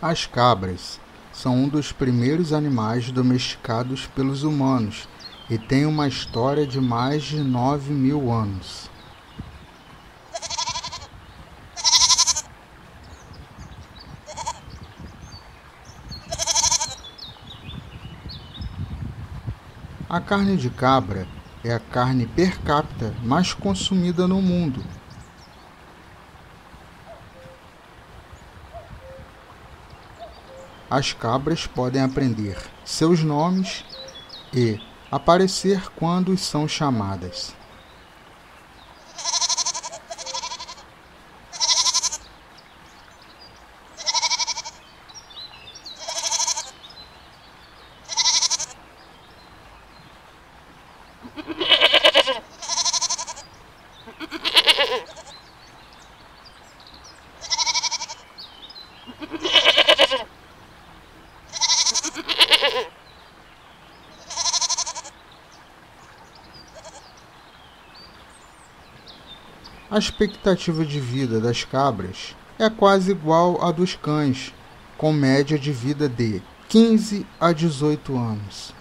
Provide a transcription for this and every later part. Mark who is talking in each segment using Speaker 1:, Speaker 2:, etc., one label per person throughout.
Speaker 1: As cabras são um dos primeiros animais domesticados pelos humanos e têm uma história de mais de 9.000 anos. A carne de cabra é a carne per capita mais consumida no mundo. As cabras podem aprender seus nomes e aparecer quando são chamadas. A expectativa de vida das cabras é quase igual à dos cães, com média de vida de 15 a 18 anos.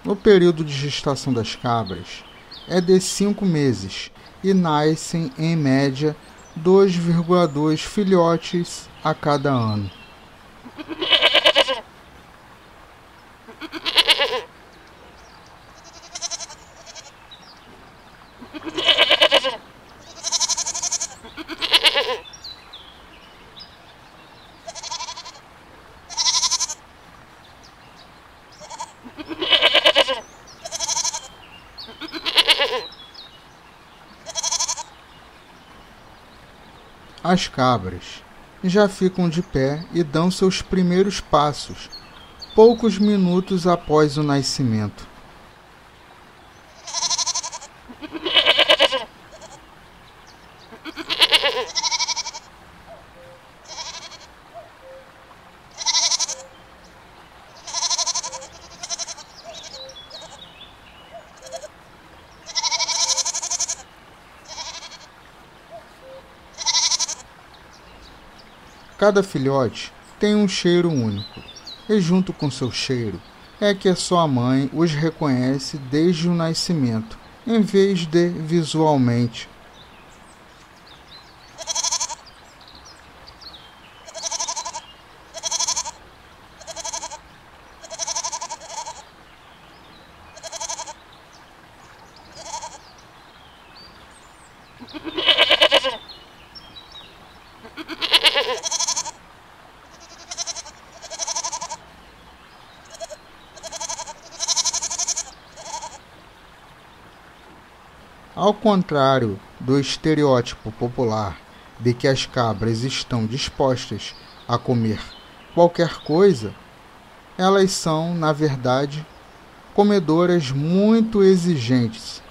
Speaker 1: O período de gestação das cabras é de 5 meses e nascem, em média, 2,2 filhotes a cada ano. As cabras já ficam de pé e dão seus primeiros passos, poucos minutos após o nascimento. Cada filhote tem um cheiro único, e junto com seu cheiro é que a sua mãe os reconhece desde o nascimento, em vez de visualmente. Ao contrário do estereótipo popular de que as cabras estão dispostas a comer qualquer coisa, elas são, na verdade, comedoras muito exigentes.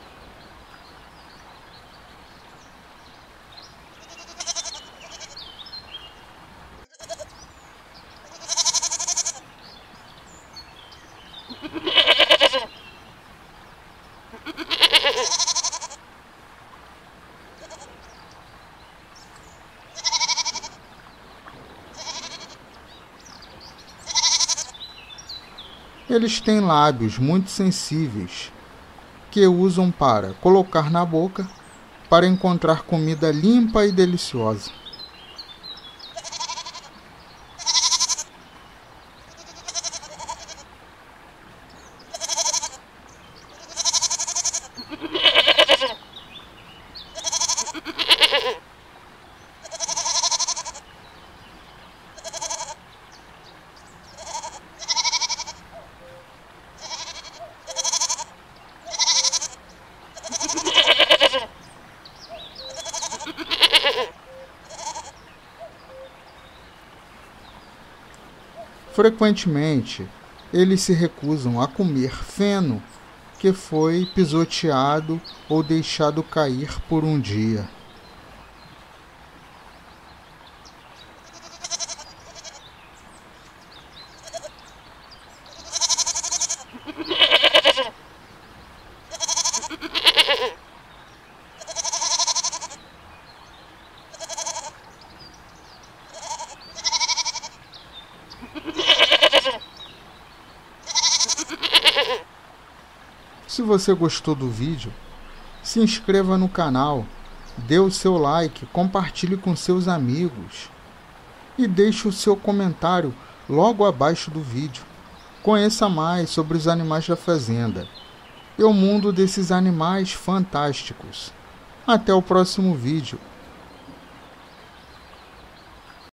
Speaker 1: Eles têm lábios muito sensíveis que usam para colocar na boca para encontrar comida limpa e deliciosa. Frequentemente, eles se recusam a comer feno que foi pisoteado ou deixado cair por um dia. Se você gostou do vídeo, se inscreva no canal, dê o seu like, compartilhe com seus amigos e deixe o seu comentário logo abaixo do vídeo. Conheça mais sobre os animais da fazenda e o mundo desses animais fantásticos. Até o próximo vídeo.